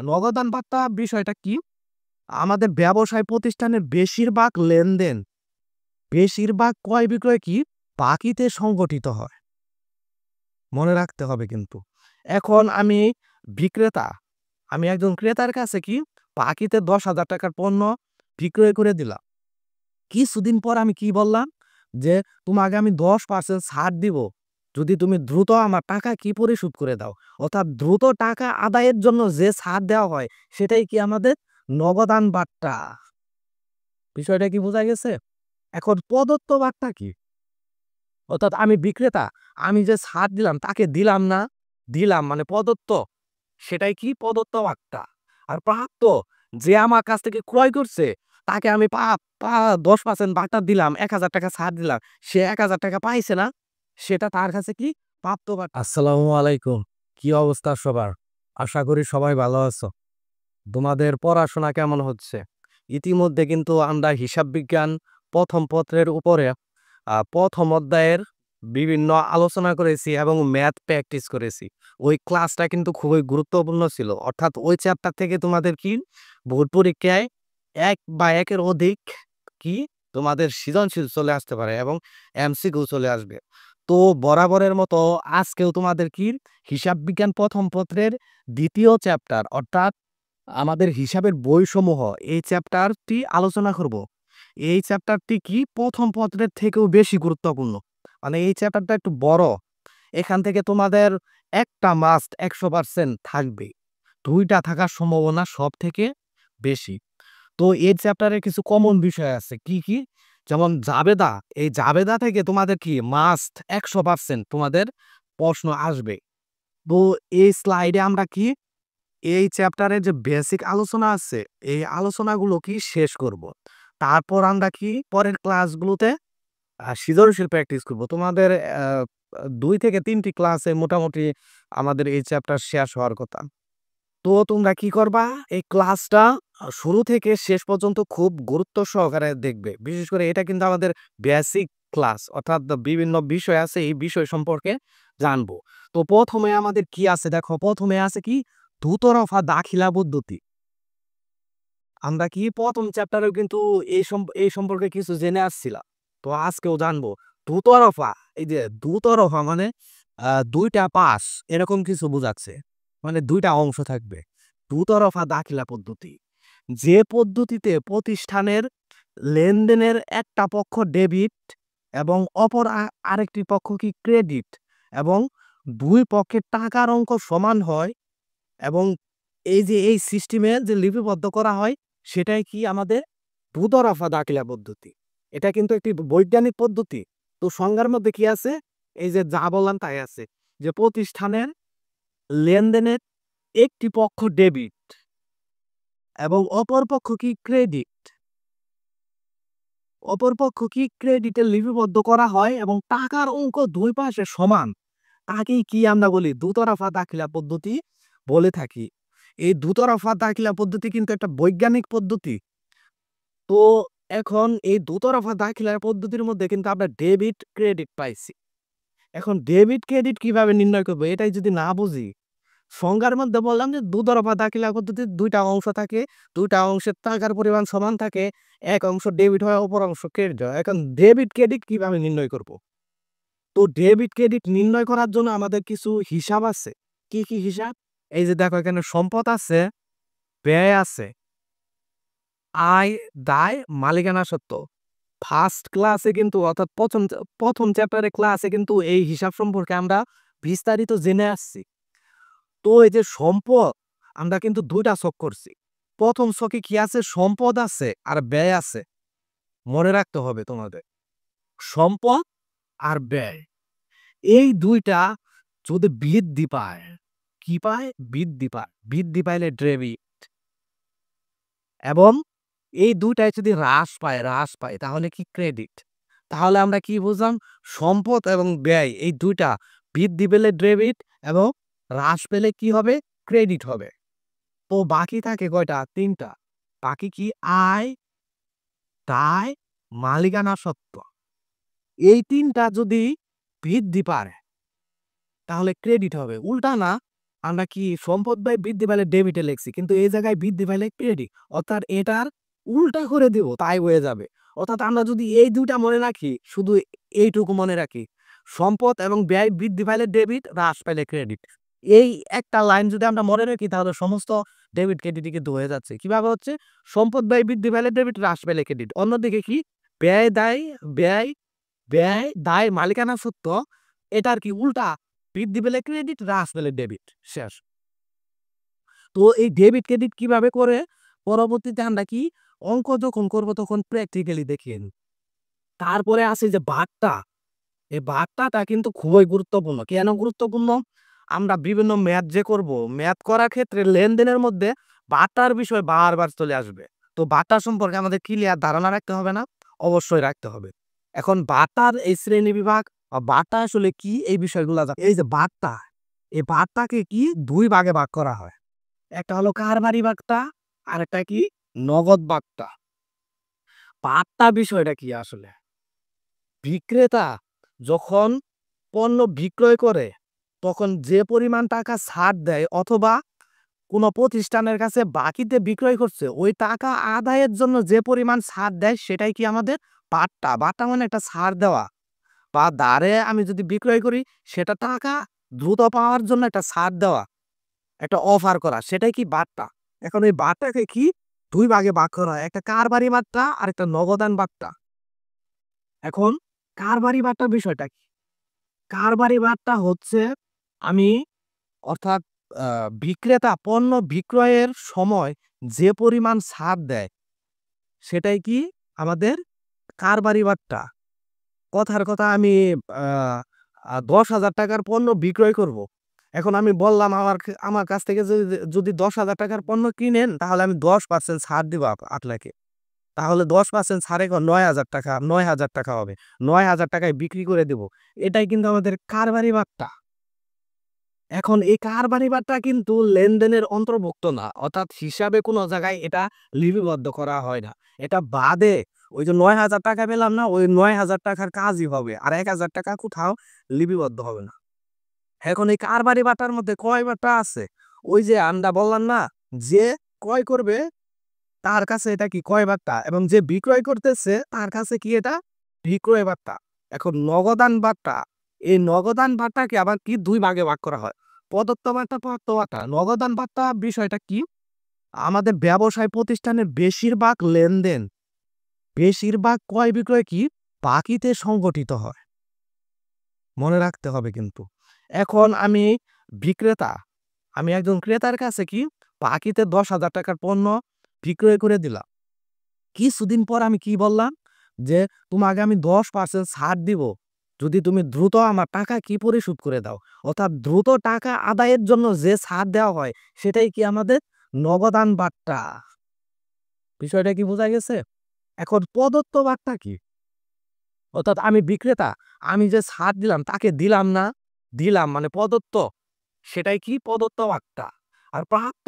নগদান বার্তা বিষয়টা কি? আমাদের ব্যবসায় প্রতিষ্ঠানের বেশিরভাগ লেনদেন, বেশিরভাগ ক্রয় বিক্রয় কি বাকিতে সংগঠিত হয়। মনে রাখতে হবে কিন্তু। এখন আমি বিক্রেতা, আমি একজন ক্রেতার কাছে কি বাকিতে ১০,০০০ টাকার পণ্য বিক্রয় করে দিলাম। কিছুদিন পর আমি কি বললাম যে তোমাকে আমি 10% ছাড় দিব যদি তুমি দ্রুত আমার টাকা কি পরিশোধ করে দাও। অর্থাৎ দ্রুত টাকা আদায়ের জন্য যে ছাড় দেওয়া হয় সেটাই কি আমাদের নগদান বার্তা। বিষয়টা কি বোঝা গেছে? এখন প্রদত্ত বার্তা কি? অর্থাৎ আমি বিক্রেতা, আমি যে ছাড় দিলাম তাকে দিলাম না, দিলাম মানে প্রদত্ত, সেটাই কি প্রদত্ত বার্তা। আর প্রাপ্ত, যে আমার কাছ থেকে ক্রয় করছে তাকে আমি 10% বার্তা দিলাম, ১,০০০ টাকা ছাড় দিলাম, সে ১,০০০ টাকা পাইছে না, সেটা তার কাছে কি প্রাপ্ত বার্তা। আসসালামু আলাইকুম, কি অবস্থা সবার? আশা করি সবাই ভালো আছো। তোমাদের পড়াশোনা কেমন হচ্ছে? ইতিমধ্যে কিন্তু আমরা হিসাব বিজ্ঞান প্রথম পত্রের উপরে প্রথম অধ্যায়ের বিভিন্ন আলোচনা করেছি এবং ম্যাথ প্র্যাকটিস করেছি। ওই ক্লাসটা কিন্তু খুবই গুরুত্বপূর্ণ ছিল। অর্থাৎ ওই চ্যাপ্টার থেকে তোমাদের কি বোর্ড পরীক্ষায় ১ বা ১ এর অধিক কি তোমাদের সৃজনশীল চলে আসতে পারে এবং এমসিকিউ চলে আসবে। তো বরাবরের মতো আজকেও তোমাদের কি হিসাব বিজ্ঞান প্রথম পত্রের ২য় চ্যাপ্টার অর্থাৎ আমাদের হিসাবের বইসমূহ, এই চ্যাপ্টারটি আলোচনা করব। এই চ্যাপ্টারটি কি প্রথম পত্রের থেকেও বেশি গুরুত্বপূর্ণ। মানে এই চ্যাপ্টারটা একটু বড়। এখান থেকে তোমাদের একটা মাস্ট ১০০% থাকবে। ২টা থাকার সম্ভাবনা সব থেকে বেশি। তো এই চ্যাপ্টারে কিছু কমন বিষয় আছে। কি, কি? যেমন জাবেদা, এই জাবেদা থেকে তোমাদের কি মাস্ট ১০০% তোমাদের প্রশ্ন আসবে। তো এই স্লাইডে আমরা কি এই চ্যাপ্টারে যে বেসিক আলোচনা আছে, এই আলোচনাগুলো কি শেষ করব। তারপর আমরা কি পরের ক্লাসগুলোতে সৃজনশীল প্র্যাকটিস করব। তোমাদের ২ থেকে ৩ টি ক্লাসে মোটামুটি আমাদের এই চ্যাপ্টার শেষ হওয়ার কথা। তো তোমরা কি করবা? এই ক্লাসটা শুরু থেকে শেষ পর্যন্ত খুব গুরুত্ব সহকারে দেখবে। বিশেষ করে এটা কিন্তু আমাদের বেসিক ক্লাস, অর্থাৎ বিভিন্ন বিষয় আছে, এই বিষয় সম্পর্কে জানবো। তো প্রথমে আমাদের কি আছে দেখো, প্রথমে আছে কি দুতরফা দাখিলা পদ্ধতি। আমরা কি প্রথম চ্যাপ্টারেও কিন্তু এই সম্পর্কে কিছু জেনে আসছিলাম। তো আজকেও জানবো। দুতরফা, এই যে দুতরফা মানে ২ টা পাশ এরকম কিছু বোঝাচ্ছে। মানে ২ টা অংশ থাকবে। দুতরফা দাখিলা পদ্ধতি। যে পদ্ধতিতে প্রতিষ্ঠানের লেনদেনের একটা পক্ষ ডেবিট এবং অপর আরেকটি পক্ষ কি ক্রেডিট এবং ২ পক্ষের টাকার অঙ্ক সমান হয় এবং এই যে এই সিস্টেমে যে লিপিবদ্ধ করা হয় সেটাই কি আমাদের দুতরফা দাখিলা পদ্ধতি। এটা কিন্তু একটি বৈজ্ঞানিক পদ্ধতি। তো সংজ্ঞার মধ্যে কি আছে? এই যে যা বললাম তাই আছে, যে প্রতিষ্ঠানের লেনদেনের একটি পক্ষ ডেবিট এবং অপর পক্ষ কি ক্রেডিট, অপর পক্ষ কি ক্রেডিটে লিপিবদ্ধ করা হয় এবং টাকার অঙ্ক দুই পাশে সমান, তাকেই কি আমরা বলি দুতরফা দাখিলা পদ্ধতি বলে থাকি। এই দুতরফা দাখিলা পদ্ধতি কিন্তু একটা বৈজ্ঞানিক পদ্ধতি। তো এখন এই দুতরফা দাখিলার পদ্ধতির মধ্যে কিন্তু আমরা ডেবিট ক্রেডিট পাইছি। এখন ডেবিট ক্রেডিট কিভাবে নির্ণয় করবো এটাই যদি না বুঝি, সংজ্ঞার মধ্যে বললাম যে দুতরফা দাখিলা পদ্ধতির ২টা অংশ থাকে, ২টা অংশের টাকার পরিমাণ সমান থাকে, এক অংশ ডেবিট হয়, অপর অংশ ক্রেডিট হয়। এখন ডেবিট ক্রেডিট কিভাবে নির্ণয় করব? তো ডেবিট ক্রেডিট নির্ণয় করার জন্য আমাদের কিছু হিসাব আছে। কি, কি হিসাব? এই যে দেখো এখানে সম্পদ আছে, ব্যয় আছে, আয়, দায়, মালিকানা সত্ত্ব। ফার্স্ট ক্লাসে কিন্তু অর্থাৎ প্রথম চ্যাপ্টারে ক্লাসে কিন্তু এই হিসাব সম্পর্কে আমরা বিস্তারিত জেনে আসছি। তো এই যে সম্পদ, আমরা কিন্তু ২টা ছক করছি। প্রথম ছকে কি আছে? সম্পদ আছে আর ব্যয় আছে। মনে রাখতে হবে তোমাদের। সম্পদ আর ব্যয়। এই ২টা যদি বৃদ্ধি পায়, কি পায়? বৃদ্ধি পায়। বৃদ্ধি পাইলে ডেবিট এবং এই ২টায় যদি হ্রাস পায় তাহলে কি ক্রেডিট। তাহলে আমরা কি বুঝলাম? সম্পদ এবং ব্যয় এই ২টা বৃদ্ধি পেলে ডেবিট এবং হ্রাস পেলে কি হবে? ক্রেডিট হবে। তো বাকি থাকে কয়টা? ৩টা। বাকি কি? আয়, দায়, মালিকানা সত্ত্ব। এই ৩টা যদি বৃদ্ধি পায় তাহলে ক্রেডিট হবে। উল্টা না, আমরা কি সম্পদ ব্যয় বৃদ্ধি পেলে ডেবিটে লিখছি, কিন্তু এই জায়গায় বৃদ্ধি পেলে ক্রেডিট, অর্থাৎ এটার উল্টা করে দিব তাই হয়ে যাবে। অর্থাৎ আমরা যদি এই দুইটা মনে রাখি, শুধু এইটুকু মনে রাখি, সম্পদ এবং ব্যয় বৃদ্ধি পাইলে ডেবিট, হ্রাস পাইলে ক্রেডিট, এই একটা লাইন যদি আমরা মনে রাখি তাহলে সমস্ত ডেবিট ক্রেডিট কিন্তু হয়ে যাচ্ছে। কিভাবে হচ্ছে? সম্পদ ব্যয় বৃদ্ধি পাইলে ডেবিট, হ্রাস পাইলে ক্রেডিট। অন্যদিকে কি ব্যয় দায়, ব্যয় ব্যয় দায় মালিকানা সত্ত্ব, এটার কি উল্টা, বৃদ্ধি পেলে ক্রেডিট, হ্রাস পেলে ডেবিট, শেষ। তো এই ডেবিট ক্রেডিট কিভাবে করে পরবর্তীতে আমরা কি অঙ্ক যখন করবো তখন প্র্যাকটিক্যালি দেখিয়ে নিই। তারপরে আসে যে বার্তা, এই বার্তাটা কিন্তু খুবই গুরুত্বপূর্ণ। কেন গুরুত্বপূর্ণ? আমরা বিভিন্ন ম্যাথ যে করব, ম্যাথ করার ক্ষেত্রে লেনদেনের মধ্যে বার্তার বিষয় বারবার চলে আসবে। তো বার্তা সম্পর্কে আমাদের ক্লিয়ার ধারণা রাখতে হবে না? অবশ্যই রাখতে হবে। এখন বার্তার এই শ্রেণী বিভাগ বা বার্তা আসলে কি, এই বিষয়গুলো এই যে বার্তা, এই বার্তাকে কি দুই ভাগে ভাগ করা হয়। একটা হলো কারবারি বার্তা, আর একটা কি নগদ বার্তা। বার্তা বিষয়টা কি আসলে? বিক্রেতা যখন পণ্য বিক্রয় করে তখন যে পরিমাণ টাকা ছাড় দেয় অথবা কোনো প্রতিষ্ঠানের কাছে বাকিতে বিক্রয় করছে ওই টাকা আদায়ের জন্য যে পরিমাণ ছাড় দেয় সেটাই কি আমাদের বার্তা। বার্তা মানে একটা ছাড় দেওয়া, বা দাঁড়ে আমি যদি বিক্রয় করি সেটা টাকা দ্রুত পাওয়ার জন্য একটা ছাড় দেওয়া, একটা অফার করা, সেটাই কি বার্তা। এখন এই বার্তাকে কি দুই ভাগে ভাগ করা হয়, একটা কারবারি বার্তা আর একটা নগদান বার্তা। এখন কারবারি বার্তার বিষয়টা কি? কারবারি বার্তা হচ্ছে আমি, অর্থাৎ বিক্রেতা পণ্য বিক্রয়ের সময় যে পরিমাণ ছাড় দেয় সেটাই কি আমাদের কারবারি বার্তা। কথার কথা আমি আ আ ১০,০০০ টাকার পণ্য বিক্রয় করব। এখন আমি বললাম আমার কাছ থেকে যদি ১০,০০০ টাকার পণ্য কিনেন তাহলে আমি 10% ছাড় দিব আপনাকে। তাহলে 10% ছাড়ে ৯,০০০ টাকা, ৯,০০০ টাকা হবে। ৯,০০০ টাকায় বিক্রি করে দেব। এটাই কিন্তু আমাদের কারবারি বার্তা। এখন এই কারবারি বার্তা কিন্তু লেনদেনের অন্তর্ভুক্ত না। অর্থাৎ হিসাবে কোনো জায়গায় এটা লিপিবদ্ধ করা হয় না। এটা বাদে ওই যে ৯,০০০ টাকা পেলাম না? ওই ৯,০০০ টাকার কাজই হবে। আর ১,০০০ টাকা কোথাও লিপিবদ্ধ হবে না। এখন এই কারবারি বার্তার মধ্যে কয় বার্তা আছে? ওই যে আমরা বললাম না? যে ক্রয় করবে তার কাছে এটা কি ক্রয় বার্তা, এবং যে বিক্রয় করতেছে তার কাছে কি এটা বিক্রয় বার্তা। এখন নগদান বার্তা, এই নগদান বার্তাকে আবার কি দুই ভাগে ভাগ করা হয়, প্রদত্ত বার্তা, প্রদত্ত বার্তা। নগদান বার্তা বিষয়টা কি? আমাদের ব্যবসায় প্রতিষ্ঠানের বেশিরভাগ লেনদেন, বেশিরভাগ ক্রয় বিক্রয় কি বাকিতে সংগঠিত হয়, মনে রাখতে হবে কিন্তু। এখন আমি বিক্রেতা, আমি একজন ক্রেতার কাছে কি বাকিতে ১০,০০০ টাকার পণ্য বিক্রয় করে দিলাম। কিছুদিন পর আমি কি বললাম? যে তোমাকে আমি 10% ছাড় দিব যদি তুমি দ্রুত আমার টাকা কি পরিশোধ করে দাও। অর্থাৎ দ্রুত টাকা আদায়ের জন্য যে ছাড় দেওয়া হয় সেটাই কি আমাদের নগদান বার্তা। বিষয়টা কি বোঝা গেছে? এখন প্রদত্ত বার্তা কি? অর্থাৎ আমি বিক্রেতা, আমি যে ছাড় দিলাম তাকে দিলাম না, দিলাম মানে প্রদত্ত, সেটাই কি প্রদত্ত বার্তা। আর প্রাপ্ত,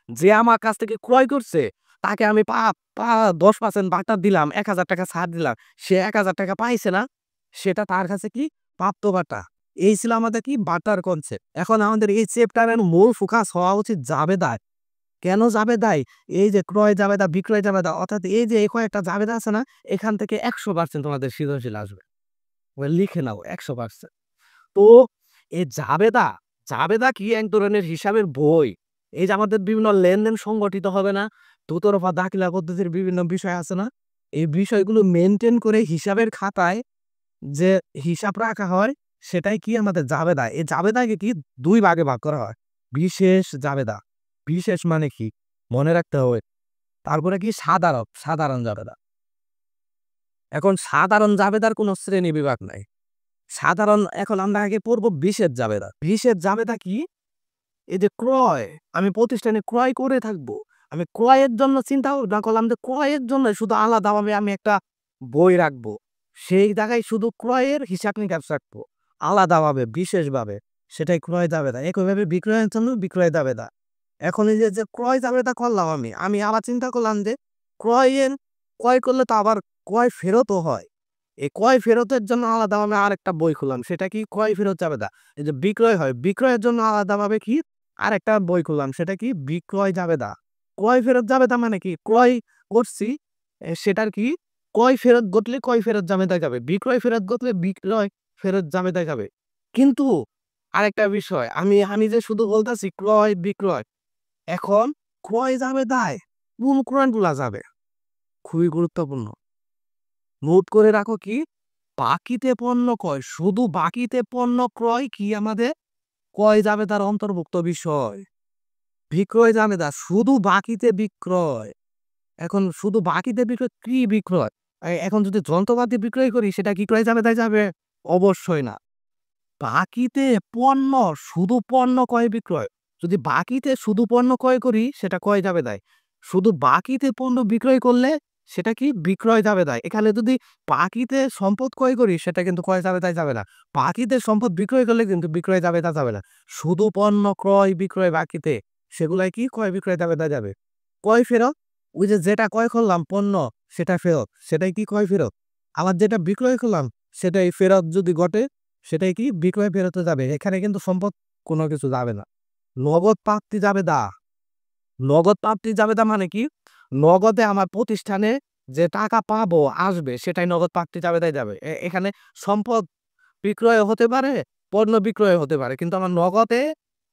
যে আমার কাছ থেকে ক্রয় করছে তাকে আমি পা পা 10% বার্তা দিলাম, ১,০০০ টাকা ছাড় দিলাম, সে ১,০০০ টাকা পাইছে না, সেটা তার কাছে কি প্রাপ্ত বার্তা। এই ছিল আমাদের কি বার্তার কনসেপ্ট। এখন আমাদের এই চ্যাপ্টারের মূল ফোকাস হওয়া উচিত জাবেদায়। কেন জাবেদায়? এই যে ক্রয় জাবেদা, বিক্রয় জাবেদা, অর্থাৎ এই যে এই কয়েকটা জাবেদা আছে না, এখান থেকে ১০০% তোমাদের সৃজনশীল আসবে। ওই লিখে নাও ১০০%। তো এই জাবেদা, জাবেদা কি এক ধরনের হিসাবের বই। এই যে আমাদের বিভিন্ন লেনদেন সংগঠিত হবে না? দুতরফা দাখিলা পদ্ধতির বিভিন্ন বিষয় আছে না? এই বিষয়গুলো মেইনটেইন করে হিসাবের খাতায় যে হিসাব রাখা হয় সেটাই কি আমাদের জাবেদা। এই জাবেদাকে কি ২ ভাগে ভাগ করা হয়। বিশেষ জাবেদা। বিশেষ মানে কি? মনে রাখতে হবে। তারপরে কি সাধারণ, সাধারণ জাবেদা। এখন সাধারণ জাবেদার কোনো শ্রেণীবিভাগ নাই। সাধারণ, এখন আমরা আগে পড়ব বিশেষ জাবেদা। বিশেষ জাবেদা কি? এই যে ক্রয়, আমি প্রতিষ্ঠানে ক্রয় করে থাকবো। আমি ক্রয়ের জন্য চিন্তা ভাবনা করলাম যে ক্রয়ের জন্য শুধু আলাদাভাবে আমি একটা বই রাখবো। সেই জায়গায় শুধু ক্রয়ের হিসাব নিকাশ রাখবো। আলাদাভাবে বিশেষভাবে। সেটাই ক্রয় জাবেদা। একইভাবে বিক্রয়ের জন্য বিক্রয় জাবেদা। এখন এই যে ক্রয় জাবেদা করলাম আমি আবার চিন্তা করলাম যে ক্রয়ের ক্রয় করলে তো আবার ক্রয় ফেরতও হয়। এই ক্রয় ফেরতের জন্য আলাদাভাবে আরেকটা বই খুললাম। সেটা কি? ক্রয় ফেরত জাবেদা। এই যে বিক্রয় হয়, বিক্রয়ের জন্য আলাদাভাবে কি আর একটা বই করলাম, সেটা কি বিক্রয় জাবেদা। ক্রয় ফেরত জাবেদা মানে কি, ক্রয় করছি সেটার কি ক্রয় ফেরত ঘটলে ক্রয় ফেরত জাবেদা যাবে, বিক্রয় ফেরত ঘটলে বিক্রয় ফেরত জাবেদা যাবে। কিন্তু আরেকটা বিষয়, আমি আমি যে শুধু বলতেছি ক্রয় বিক্রয়, এখন ক্রয় জাবেদায় কোন ক্রয়গুলা যাবে খুবই গুরুত্বপূর্ণ। নোট করে রাখো কি, বাকিতে পণ্য ক্রয়, শুধু বাকিতে পণ্য ক্রয় কি আমাদের ক্রয় জাবেদার অন্তর্ভুক্ত বিষয়। বিক্রয় জাবেদা শুধু বাকিতে বিক্রয়। এখন শুধু বাকিতে বিক্রয় কি বিক্রয়? এখন যদি যন্ত্রপাতি বিক্রয় করি সেটা কি ক্রয় জাবেদায় যাবে? অবশ্যই না। বাকিতে পণ্য, শুধু পণ্য ক্রয় বিক্রয়। যদি বাকিতে শুধু পণ্য ক্রয় করি সেটা ক্রয় জাবেদায়। শুধু বাকিতে পণ্য বিক্রয় করলে সেটা কি বিক্রয় জাবেদায়। এখানে যদি বাকিতে সম্পদ ক্রয় করি সেটা কিন্তু ক্রয় জাবেদায় যাবে না। বাকিতে সম্পদ বিক্রয় করলে কিন্তু বিক্রয় জাবেদা যাবে না। শুধু পণ্য ক্রয় বিক্রয় বাকিতে, সেগুলাই কি ক্রয় বিক্রয় জাবেদা যাবে। ক্রয় ফেরত, ওই যে যেটা ক্রয় করলাম পণ্য সেটা ফেরত, সেটাই কি ক্রয় ফেরত। আবার যেটা বিক্রয় করলাম সেটাই ফেরত যদি ঘটে সেটাই কি বিক্রয় ফেরতে যাবে। এখানে কিন্তু সম্পদ কোনো কিছু যাবে না। নগদ প্রাপ্তি জাবেদা, নগদ প্রাপ্তি জাবেদা মানে কি, নগদে আমার প্রতিষ্ঠানে যে টাকা পাবো আসবে সেটাই নগদ প্রাপ্তি জাবেদায় যাবে। এখানে সম্পদ বিক্রয় হতে পারে, পণ্য বিক্রয় হতে পারে, কিন্তু আমার নগদে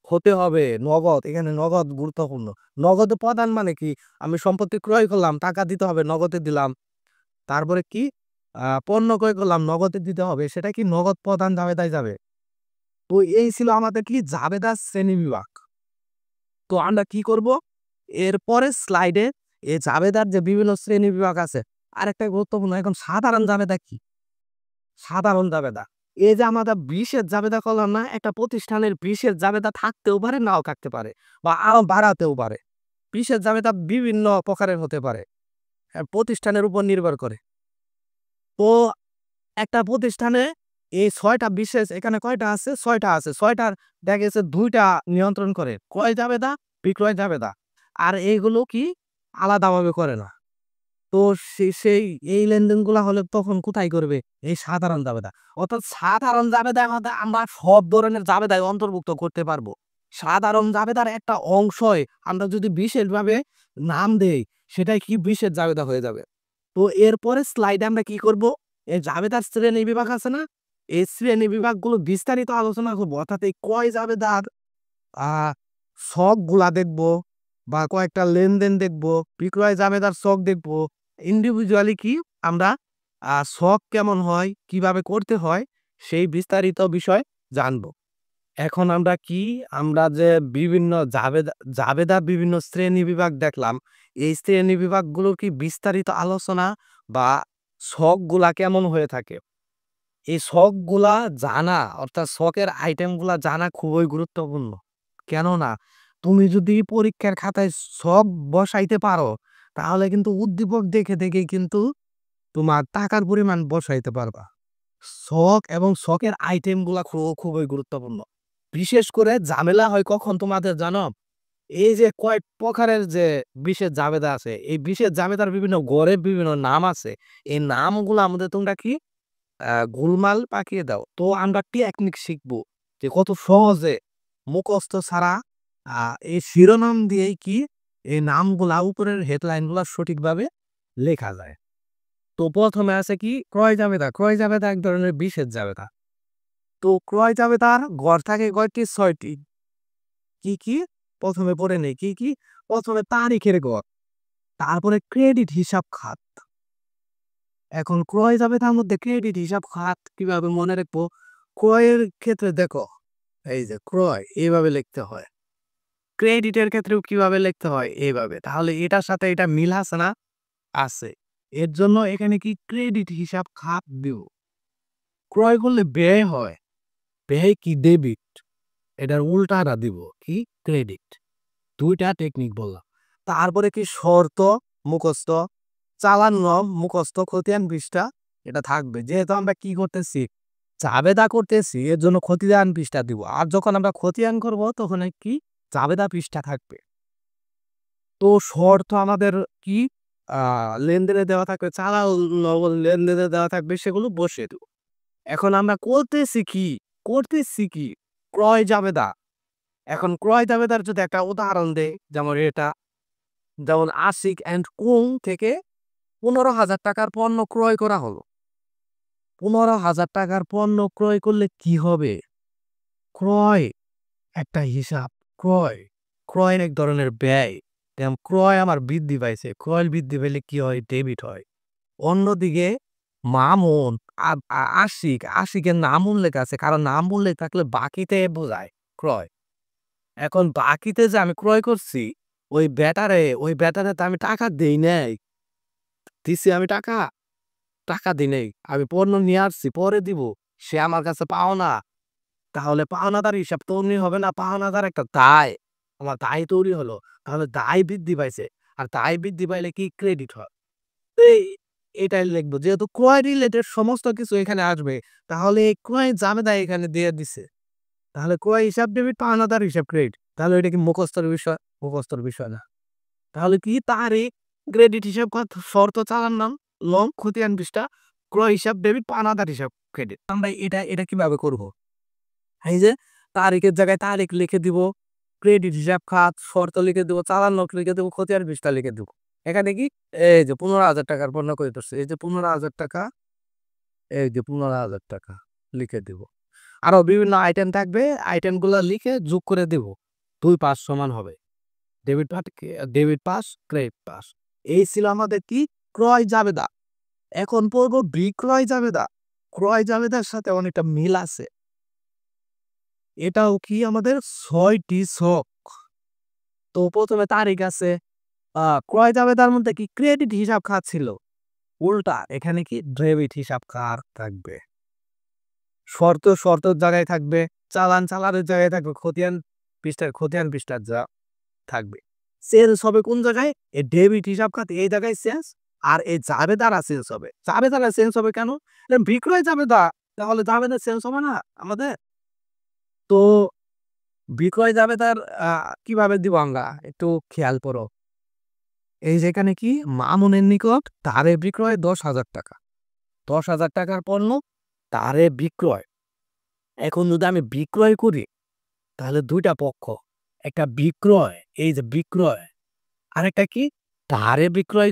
হতে হবে। নগদ, এখানে নগদ গুরুত্বপূর্ণ। নগদে প্রদান মানে কি, আমি সম্পত্তি ক্রয় করলাম টাকা দিতে হবে, নগদে দিলাম। তারপরে কি পণ্য ক্রয় করলাম নগদে দিতে হবে, সেটা কি নগদ প্রদান জাবেদায় যাবে। তো এই ছিল আমাদের কি জাবেদার শ্রেণীবিভাগ। তো আমরা কি করব, এর পরের স্লাইডে এই জাবেদার যে বিভিন্ন শ্রেণীবিভাগ আছে, আরেকটা গুরুত্বপূর্ণ, এখন সাধারণ জাবেদা কি। সাধারণ জাবেদা, এই যে আমরা বিশেষ জাবেদা করলাম না, একটা প্রতিষ্ঠানের বিশেষ জাবেদা থাকতেও পারে নাও থাকতে পারে, বা আরো বাড়াতেও পারে। বিশেষ জাবেদা বিভিন্ন প্রকারের হতে পারে, প্রতিষ্ঠানের উপর নির্ভর করে। তো একটা প্রতিষ্ঠানে এই ৬টা বিশেষ, এখানে কয়টা আছে? ৬টা আছে। ৬টার দেখা গেছে ২টা নিয়ন্ত্রণ করে, ক্রয় জাবেদা, বিক্রয় জাবেদা। আর এইগুলো কি আলাদাভাবে করে না। তো সেই এই লেনদেনগুলা হলে তখন কোথায় করবে? এই সাধারণ জাবেদা। অর্থাৎ সাধারণ জাবেদার মধ্যে আমরা সব ধরনের জাবেদায় অন্তর্ভুক্ত করতে পারবো। সাধারণ জাবেদার একটা অংশই আমরা যদি বিশেষভাবে নাম দেই সেটাই কি বিশেষ জাবেদা হয়ে যাবে। তো এরপরে স্লাইডে আমরা কি করব? এই জাবেদার শ্রেণী বিভাগ আছে না? এই শ্রেণী বিভাগগুলো বিস্তারিত আলোচনা করব। অর্থাৎ এই ক্রয় জাবেদার আ ছকগুলা দেখব, বা কয়েকটা লেনদেন দেখব, বিক্রয় জাবেদার ছক দেখব। ইন্ডিভিজুয়ালি কি আমরা ছক কেমন হয়, কিভাবে করতে হয় সেই বিস্তারিত বিষয় জানব। এখন আমরা কি, আমরা যে বিভিন্ন জাবেদার বিভিন্ন শ্রেণী বিভাগ দেখলাম, এই শ্রেণী বিভাগগুলোর কি বিস্তারিত আলোচনা বা ছকগুলা কেমন হয়ে থাকে, এই ছকগুলা জানা, অর্থাৎ ছকের আইটেমগুলা জানা খুবই গুরুত্বপূর্ণ। কেননা তুমি যদি পরীক্ষার খাতায় ছক বসাইতে পারো তাহলে কিন্তু উদ্দীপক দেখে দেখেই কিন্তু তোমার টাকার পরিমাণ বসাইতে পারবা। ছক এবং ছকের আইটেমগুলা খুবই গুরুত্বপূর্ণ। বিশেষ করে ঝামেলা হয় কখন তোমাদের জানো? এই যে কয়েক প্রকারের যে বিশেষ জাবেদা আছে, এই বিশেষ জাবেদার বিভিন্ন গড়ের বিভিন্ন নাম আছে। এই নামগুলো আমাদের তোমরা কি গোলমাল পাকিয়ে দাও। তো আমরা টেকনিক শিখবো যে কত সহজে মুখস্থ ছাড়া এই শিরোনাম দিয়েই কি এই নামগুলা, উপরের হেডলাইন গুলা সঠিকভাবে লেখা যায়। তো প্রথমে আছে কি ক্রয় জাবেদা। ক্রয় জাবেদা এক ধরনের বিশেষ জাবেদা। তো ক্রয় জাবেদার গড় থাকে কয়টি? ৬টি। কি কি প্রথমে পড়ে নেই কি কি। প্রথমে তারিখের গড়, তারপরে ক্রেডিট হিসাব খাত। এখন ক্রয় জাবেদার মধ্যে ক্রেডিট হিসাব খাত কিভাবে মনে রাখবো? ক্রয়ের ক্ষেত্রে দেখো, এই যে ক্রয় এইভাবে লিখতে হয়, ক্রেডিটের ক্ষেত্রেও কিভাবে লিখতে হয় এইভাবে। তাহলে এটার সাথে এটা মিল আছে না? আছে। এর জন্য এখানে কি ক্রেডিট হিসাব খাত দিব। ক্রয় করলে ব্যয় হয়, ব্যয় কি ডেবিট, এটার উল্টাটা দিব কি ক্রেডিট। ২টা টেকনিক বললাম। তারপরে কি শর্ত মুখস্থ, চালান নিয়ম মুখস্থ, খতিয়ান পৃষ্ঠা এটা থাকবে। যেহেতু আমরা কি করতেছি, জাবেদা করতেছি, এর জন্য খতিয়ান পৃষ্ঠা দিব। আর যখন আমরা খতিয়ান করব তখন কি জাবেদা পৃষ্ঠা থাকবে। তো শর্ত আমাদের কি লেনদেনে দেওয়া থাকবে, চালান লেনদেনে দেওয়া থাকবে, সেগুলো বসিয়ে দেব। এখন আমরা করতেছি কি, করতেছি কি ক্রয় জাবেদা। এখন ক্রয় দাবেদার যদি একটা উদাহরণ দেই, যেমন এটা, যেমন আশিক অ্যান্ড কুং থেকে 15,000 টাকার পণ্য ক্রয় করা হলো। 15,000 টাকার পণ্য ক্রয় করলে কি হবে? ক্রয় একটা হিসাব। ক্রয় ক্রয় এক ধরনের ব্যয়। তেমন ক্রয় আমার বৃদ্ধি পাইছে। ক্রয় বৃদ্ধি পেলে কি হয়? ডেবিট হয়। অন্যদিকে মামুন, আশিকের নাম উল্লেখ আছে, কারণ নাম উল্লেখ থাকলে বাকিতে বোঝায় ক্রয়। এখন বাকিতে যে আমি ক্রয় করছি, ওই বেটারে তো আমি টাকা দেই নাই। দিছি আমি টাকা? টাকা দিই নাই। আমি পণ্য নিয়ে আসছি, পরে দিব। সে আমার কাছে পাওনা। তাহলে পাওনাদার হিসাব তো অমনি হবে না। পাওনাদার একটা দায়। আমার দায় তৈরি হলো। তাহলে দায় বৃদ্ধি পাইছে। আর দায় বৃদ্ধি পাইলে কি? ক্রেডিট হয়। এই এটাই লিখবো। যেহেতু ক্রয় রিলেটেড সমস্ত কিছু এখানে আসবে, তাহলে এই ক্রয় জাবেদা এখানে দিয়ে দিছে। তাহলে ক্রয় হিসাব ডেবিট, পাওনাদার হিসাব ক্রেডিট। তাহলে এটা কি মুখস্থর বিষয়? মুখস্থর বিষয় না। তাহলে কি? তারিখ, ক্রেডিট হিসাব শর্ত চালার নাম, লং খতিয়ান পৃষ্ঠা, ক্রয় হিসাব ডেবিট, পাওনাদার হিসাব ক্রেডিট। আমরা এটা কিভাবে করব? এই যে তারিখের জায়গায় তারিখ লিখে দিব, ক্রেডিট হিসাব খাত শর্ত লিখে দিব, চালান নোট লিখে দিব, খতিয়ান পৃষ্ঠা লিখে দিব। এখানে কি? এই যে 15,000 টাকার পণ্য করে ধরছে, এই যে 15,000 টাকা, এই যে 15,000 টাকা লিখে দিব। আরো বিভিন্ন আইটেম থাকবে, আইটেমগুলো লিখে যোগ করে দিব। 2 পাস সমান হবে ডেবিট পাস, ক্রেডিট পাস। এই ছিল আমাদের কি? ক্রয় জাবেদা। এখন পড়বো বিক্রয় জাবেদা। ক্রয় জাবেদার সাথে অনেকটা মিল আছে। এটাও কি? আমাদের 6টি ছক। তো প্রথমে তারিখ আছে। ক্রয় জাবেদার মধ্যে কি? ক্রেডিট হিসাব খাত ছিল। উল্টা এখানে কি? ডেবিট হিসাব খাত থাকবে। শর্তের জায়গায় থাকবে, চালানের জায়গায় থাকবে, খতিয়ান পৃষ্ঠার যা থাকবে। চেঞ্জ হবে কোন জায়গায়? এই ডেবিট হিসাব খাত এই জায়গায় চেঞ্জ, আর এই জাবেদারা চেঞ্জ হবে। জাবেদারা চেঞ্জ হবে কেন? বিক্রয় জাবেদা, তাহলে জাবেদা চেঞ্জ হবে না আমাদের? তো বিক্রয় জাবেদার কিভাবে দিব আমরা? একটু খেয়াল করো। এই যেখানে কি? মামুনের নিকট তারে বিক্রয় 10,000 টাকা। 10,000 টাকার পণ্য তারে বিক্রয়। এখন যদি আমি বিক্রয় করি, তাহলে 2টা পক্ষ। একটা বিক্রয়, এই যে বিক্রয়, আরেকটা কি? তারে বিক্রয়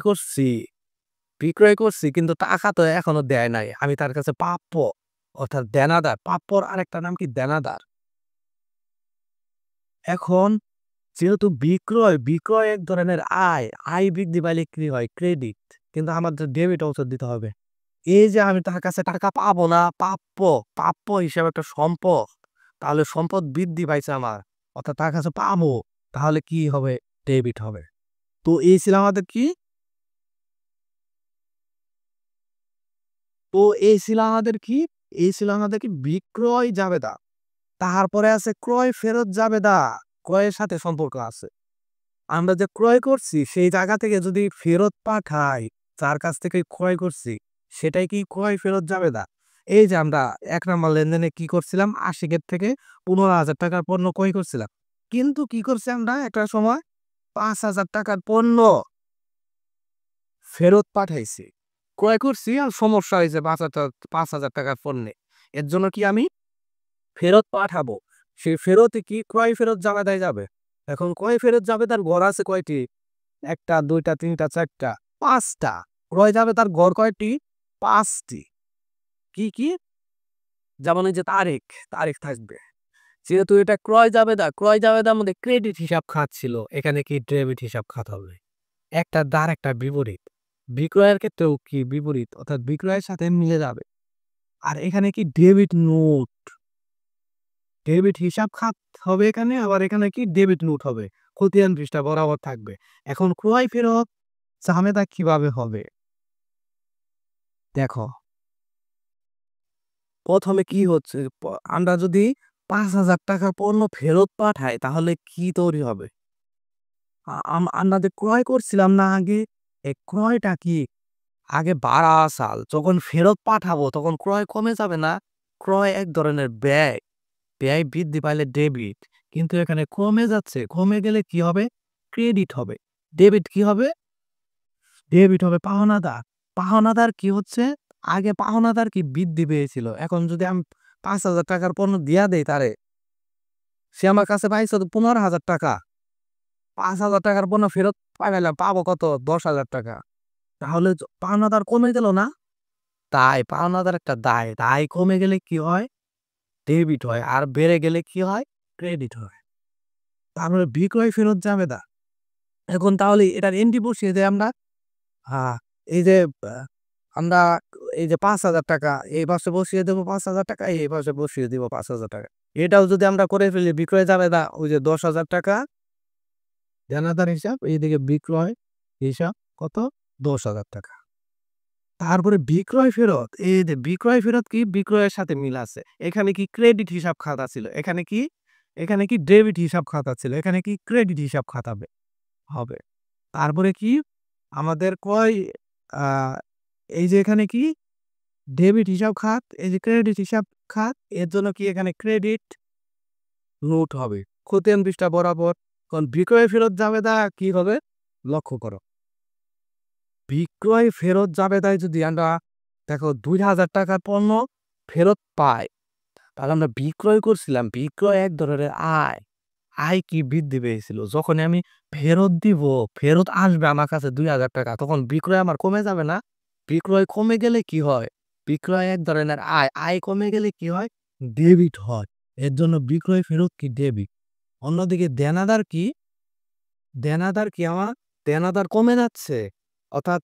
করছি কিন্তু টাকা তো এখনো দেয় নাই। আমি তার কাছে প্রাপ্য, অর্থাৎ দেনাদার। প্রাপ্যর আরেকটা নাম কি? দেনাদার। এখন যেহেতু বিক্রয় এক ধরনের আয় বৃদ্ধি পাইলে কি হয়? ক্রেডিট। কিন্তু আমাদের ডেবিট অংশ দিতে হবে। এই যে আমি তার কাছে টাকা পাবো না, প্রাপ্য হিসেবে একটা সম্পদ। তাহলে সম্পদ বৃদ্ধি পাইছে আমার, অর্থাৎ তার কাছে পাবো। তাহলে কি হবে? ডেবিট হবে। তো এই ছিল আমাদের কি? তো এই ছিল আমাদের কি? এই ছিল আমাদের কি? বিক্রয় জাবেদা। তারপরে আছে ক্রয় ফেরত জাবেদা। ক্রয়ের সাথে সম্পর্ক আছে। আমরা যে ক্রয় করছি সেই জায়গা থেকে যদি ফেরত পাঠাই, যার কাছ থেকে ক্রয় করছি, সেটাই কি ক্রয় ফেরত জাবেদা? এই যে আমরা 1 নম্বর লেনদেনে কি করছিলাম? আশিকের থেকে 15,000 টাকার পণ্য ক্রয় করছিলাম। কিন্তু কি করছি আমরা একটা সময়? 5,000 টাকার পণ্য ফেরত পাঠাইছি। ক্রয় করছি আর সমস্যা হয়েছে 5,000 টাকার পণ্যে। এর জন্য কি আমি ফেরত পাঠাবো? সেই ফেরতে কি? ক্রয় ফেরত জাবেদায় যাবে। এখন ক্রয় ফেরত জাবেদার ঘর আছে কয়টি? 1টা, 2টা, 3টা, 4টা, 5টা। ক্রয় জাবেদার ঘর কয়টি? 5টি। কি? যেমন এই যে তারিখ থাকবে। যেহেতু এটা ক্রয় জাবেদার মধ্যে ক্রেডিট হিসাব খাত ছিল, এখানে কি? ডেবিট হিসাব খাত হবে। একটা দ্বার একটা বিপরীত। বিক্রয়ের ক্ষেত্রেও কি? বিপরীত, অর্থাৎ বিক্রয়ের সাথে মিলে যাবে। আর এখানে কি? ডেবিট হিসাব খাত হবে এখানে, আবার এখানে কি? ডেবিট নোট হবে। খতিয়ান পৃষ্ঠা বরাবর থাকবে। এখন ক্রয় ফেরত ঝামেলা কিভাবে হবে? দেখো, প্রথমে কি হচ্ছে? আমরা যদি 5,000 টাকার পণ্য ফেরত পাঠাই, তাহলে কি তৈরি হবে? আমরা যে ক্রয় করছিলাম না আগে, এই ক্রয়টা কি? আগে বাড়া সাল, যখন ফেরত পাঠাবো তখন ক্রয় কমে যাবে না? ক্রয় এক ধরনের ব্যয়। ব্যয় বৃদ্ধি পাইলে ডেবিট। কিন্তু এখানে কমে যাচ্ছে। কমে গেলে কি হবে? ক্রেডিট হবে। ডেবিট কি হবে? ডেবিট হবে পাওনাদার। পাওনাদার কি হচ্ছে? আগে পাওনাদার কি? বৃদ্ধি পেয়েছিল। এখন যদি আমি 5,000 টাকার পণ্য দিয়া দেই তারে, সে আমার কাছে পাইছে 15,000 টাকা, 5,000 টাকার পণ্য ফেরত পাইলাম, পাবো কত? 10,000 টাকা। তাহলে পাওনাদার কমে গেল না? তাই পাওনাদার একটা দায়, দায় কমে গেলে কি হয়? ডেবিট হয়, আর বেড়ে গেলে কি হয়? ক্রেডিট হয়। তারপরে বিক্রয় ফেরত যাবে না। এখন তাহলে এটার এন্ট্রি বসিয়ে দেয় আমরা। হ্যাঁ, এই যে আমরা এই যে 5,000 টাকা এই পাশে বসিয়ে দেবো, 5,000 টাকা এই পাশে বসিয়ে দিব 5,000 টাকা। এটাও যদি আমরা করে ফেলি, বিক্রয় যাবে না, ওই যে 10,000 টাকা দেনাদার হিসাব, এইদিকে বিক্রয় হিসাব কত? 10,000 টাকা। তারপরে বিক্রয় ফেরত, এই যে বিক্রয় ফেরত কি বিক্রয়ের সাথে মিল আছে। এখানে কি ক্রেডিট হিসাব খাতা ছিল, এখানে কি, এখানে কি ডেবিট হিসাব খাতা ছিল, এখানে কি ক্রেডিট হিসাব খাতা হবে। তারপরে কি আমাদের কয় এই যে এখানে কি ডেবিট হিসাব খাত, এই যে ক্রেডিট হিসাব খাত, এর জন্য কি এখানে ক্রেডিট নোট হবে খতিয়ান পৃষ্ঠা বরাবর। কারণ বিক্রয় ফেরত যাবে তা কি হবে লক্ষ্য করো, বিক্রয় ফেরত যাবে তাই যদি আমরা দেখো 2,000 টাকার পণ্য ফেরত পাই, তাহলে আমরা বিক্রয় করছিলাম, বিক্রয় এক ধরনের আয়, আয় কি বৃদ্ধি পেয়েছিল। যখন আমি ফেরত দিব, ফেরত আসবে আমার কাছে 2,000 টাকা, তখন বিক্রয় আমার কমে যাবে না? বিক্রয় কমে গেলে কি হয়? বিক্রয় এক ধরনের আয়, আয় কমে গেলে কি হয়? ডেবিট হয়। এর জন্য বিক্রয় ফেরত কি ডেবিট। অন্যদিকে দেনাদার কি, দেনাদার কি আমার দেনাদার কমে যাচ্ছে। অর্থাৎ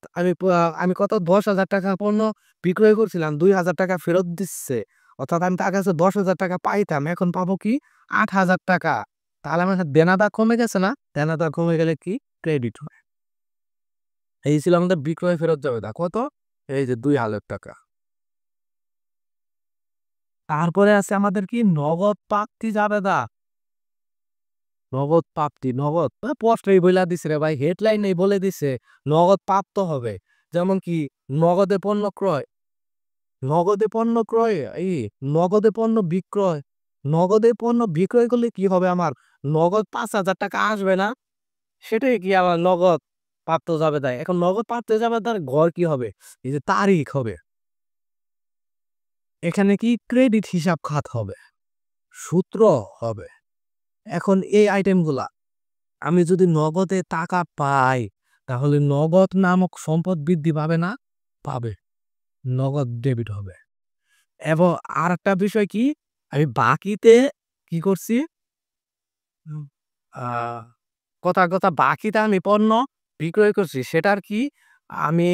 আমি কত 10,000 টাকা পণ্য বিক্রয় করছিলাম, 2,000 টাকা ফেরত দিচ্ছে। অর্থাৎ আমি তার কাছে 10,000 টাকা পাইতাম, এখন পাবো কি 8,000 টাকা। তাহলে আমার দেনাদার কমে গেছে না? দেনাদার কমে গেলে কি ক্রেডিট হয়। এই ছিল আমাদের বিক্রয় ফেরত যাবে তা কত, এই যে 2,000 টাকা। তারপরে আছে আমাদের কি নগদ প্রাপ্তি জাবেদা। নগদ প্রাপ্তি, নগদ পোস্টেই বইলা দিছে রে ভাই, হেডলাইনেই বলে দিছে নগদ প্রাপ্ত হবে। যেমন কি নগদে পণ্য ক্রয়, নগদে পণ্য ক্রয়, এই নগদে পণ্য বিক্রয়, নগদে পণ্য বিক্রয় করলে কি হবে আমার? নগদ 5,000 টাকা আসবে না? সেটাই কি আমার নগদ প্রাপ্ত জাবেদা। এখন নগদ প্রাপ্ত জাবেদার ঘর কি হবে? এই যে তারিখ হবে। এখানে কি ক্রেডিট হিসাব খাত হবে, সূত্র হবে। এখন এই আইটেমগুলা আমি যদি নগদে টাকা পাই, তাহলে নগদ নামক সম্পদ বৃদ্ধি পাবে না? পাবে। নগদ ডেবিট হবে। এবং আরেকটা বিষয় কি, আমি বাকিতে কি করছি? হুম। আ কথার কথা বাকিতে আমি পণ্য বিক্রয় করছি, সেটার কি আমি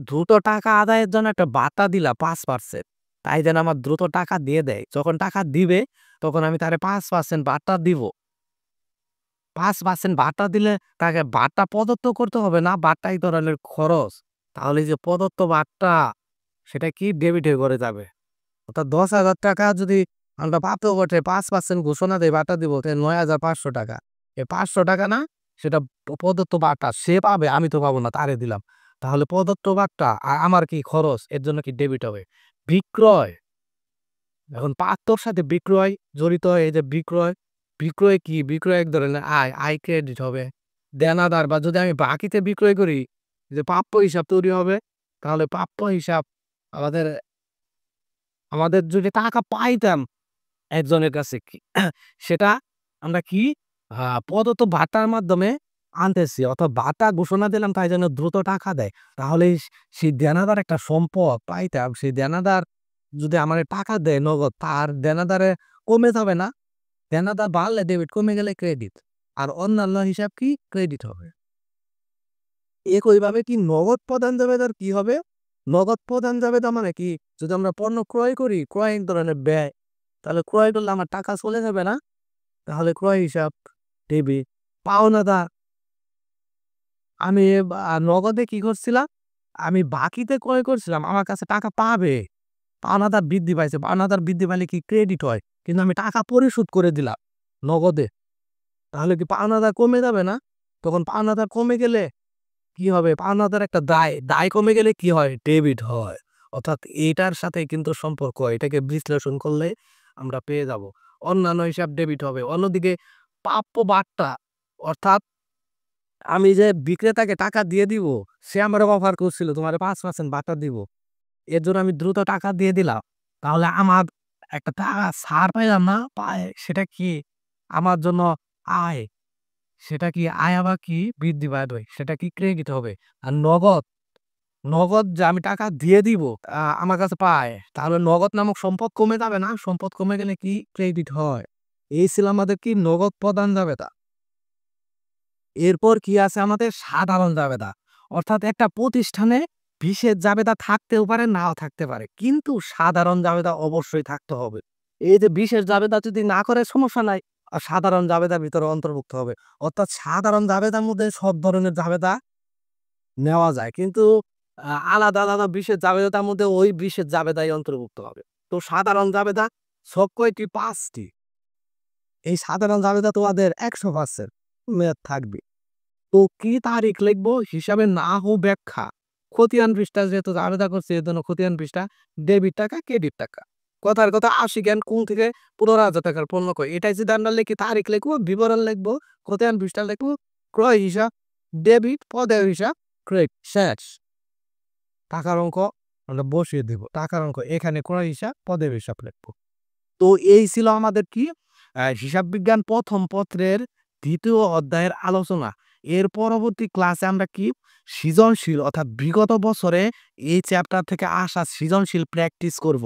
দ্রুত টাকা আদায়ের জন্য একটা বার্তা দিলাম 5%। তাই যেন আমার দ্রুত টাকা দিয়ে দেয়। যখন টাকা দিবে তখন আমি তারে 5% বার্তা দিব। 5% ভাতা দিলে তাকে ভাতা প্রদত্ত করতে হবে না, ভাতা এই ধরনের খরচ। তাহলে এই যে প্রদত্ত ভাতা সেটা কি ডেবিটে করে যাবে। অর্থাৎ 10,000 টাকা যদি আমরা প্রাপ্ত বটে 5% ঘোষণা দেয় ভাতা দিব, তাহলে 9,500 টাকা। এই 500 টাকা না, সেটা প্রদত্ত ভাতা সে পাবে, আমি তো পাবো না, তারে দিলাম। তাহলে প্রদত্ত ভাতা আর আমার কি খরচ, এর জন্য কি ডেবিট হবে। বিক্রয়, এখন পাত্তর সাথে বিক্রয় জড়িত হয়, এই যে বিক্রয়, বিক্রয় কি বিক্রয় এক ধরনের আয়, আয় ক্রেডিট হবে। দেনাদার বা যদি আমি বাকিতে বিক্রয় করি, যে প্রাপ্য হিসাব তৈরি হবে, তাহলে প্রাপ্য হিসাব আমাদের, আমাদের যদি টাকা পাইতাম একজনের কাছে কি সেটা আমরা কি প্রদত্ত ভাতার মাধ্যমে আনতেছি, অথবা ভাতা ঘোষণা দিলাম তাই জন্য দ্রুত টাকা দেয়। তাহলে সেই দেনাদার একটা সম্পদ পাইতাম, সেই দেনাদার যদি আমার টাকা দেয় নগদ, তার দেনাদারে কমে যাবে না? দেনাদার বাড়লে ডেবিট, কমে গেলে ক্রেডিট। আর অন্যান্য হিসাব কি ক্রেডিট হবে। একইভাবে কি নগদ প্রদান জাবেদার কি হবে? নগদ প্রদান জাবেদা মানে কি, যদি আমরা পণ্য ক্রয় করি, ক্রয় এক ধরনের ব্যয়, তাহলে ক্রয় করলে আমার টাকা চলে যাবে না? তাহলে ক্রয় হিসাব ডেবিট। পাওনাদার, আমি নগদে কি করছিলাম, আমি বাকিতে ক্রয় করছিলাম, আমার কাছে টাকা পাবে। পাওনাদার বৃদ্ধি পাইছে, পাওনাদার বৃদ্ধি পাইলে কি ক্রেডিট হয়, কিন্তু আমি টাকা পরিশোধ করে দিলাম নগদে, তাহলে কি পাওনাদার কমে যাবে না? তখন পাওনাদার কমে গেলে কি হবে? পাওনাদার একটা দায়, দায় কমে গেলে কি হয়? ডেবিট হয়। অর্থাৎ এটার সাথে কিন্তু সম্পর্ক, এটাকে বিশ্লেষণ করলে আমরা পেয়ে যাব। অন্যান্য হিসাব ডেবিট হবে। অন্যদিকে প্রাপ্য বার্তা, অর্থাৎ আমি যে বিক্রেতাকে টাকা দিয়ে দিব, সে আমারে অফার করছিল তোমারে 5% বার্তা দিব। এর জন্য আমি দ্রুত টাকা দিয়ে দিলাম। তাহলে আমার একটা টাকা ছাড় পাইলাম না? সেটা কি? আমার জন্য আয়, সেটা কি আয় আবার কি বৃদ্ধি পাবে, সেটা কি ক্রেডিট হবে। আর নগদ, নগদ যে আমি টাকা দিয়ে দিব আমার কাছে পায়, তাহলে নগদ নামক সম্পদ কমে যাবে না? সম্পদ কমে গেলে কি ক্রেডিট হয়। এই ছিল আমাদের কি নগদ প্রদান জাবেদা। এরপর কি আছে আমাদের সাধারণ জাবেদা। অর্থাৎ একটা প্রতিষ্ঠানে বিশেষ জাবেদা থাকতেও পারে, নাও থাকতে পারে, কিন্তু সাধারণ জাবেদা অবশ্যই থাকতে হবে। এই যে বিশেষ জাবেদা যদি না করে সমস্যা নাই, আর সাধারণ জাবেদার ভিতরে অন্তর্ভুক্ত হবে। অর্থাৎ সাধারণ জাবেদার মধ্যে সব ধরনের জাবেদা নেওয়া যায়, কিন্তু আলাদা আলাদা বিশেষ জাবেদার মধ্যে ওই বিশেষ জাবেদাই অন্তর্ভুক্ত হবে। তো সাধারণ জাবেদা সব কয়টি? 5টি। এই সাধারণ জাবেদা তোমাদের 100% মেয়াদ থাকবে। তো কি তারিখ লিখবো? হিসাবে না হো ব্যাখ্যা। খতিয়ান পৃষ্ঠা যেহেতু আলাদা করছে, এর জন্য খতিয়ান পৃষ্ঠা ডেবিট টাকা, ক্রেডিট টাকা। কথার কথা 80 জ্ঞান কোন থেকে 15,000 টাকার পণ্য ক্রয়। এটাই যদি আমরা লিখি, তারিখ লিখবো, বিবরণ লিখবো, খতিয়ান পৃষ্ঠা লিখবো, ক্রয় হিসাব ডেবিট, পদের হিসাব ক্রেডিট, শেষ। টাকার অঙ্ক আমরা বসিয়ে দিব। টাকার অঙ্ক এখানে ক্রয় হিসাব, পদের হিসাব লিখবো। তো এই ছিল আমাদের কি হিসাব বিজ্ঞান প্রথম পত্রের 2য় অধ্যায়ের আলোচনা। এর পরবর্তী ক্লাসে আমরা কি সৃজনশীল অর্থাৎ বিগত বছরে এই চ্যাপ্টার থেকে আসা সৃজনশীল প্র্যাকটিস করব।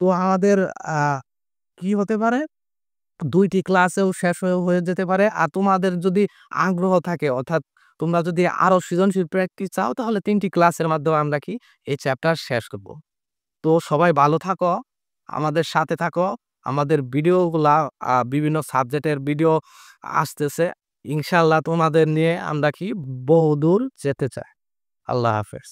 তো আমাদের কি হতে পারে, 2টি ক্লাসেও শেষ হয়ে যেতে পারে। আর তোমাদের যদি আগ্রহ থাকে, অর্থাৎ তোমরা যদি আরো সৃজনশীল প্র্যাকটিস চাও, তাহলে 3টি ক্লাসের মাধ্যমে আমরা কি এই চ্যাপ্টার শেষ করব। তো সবাই ভালো থাকো, আমাদের সাথে থাকো। আমাদের ভিডিওগুলা বিভিন্ন সাবজেক্টের ভিডিও আসতেছে। ইনশাআল্লাহ তোমাদের নিয়ে আমরা কি বহুদূর যেতে চাই। আল্লাহ হাফেজ।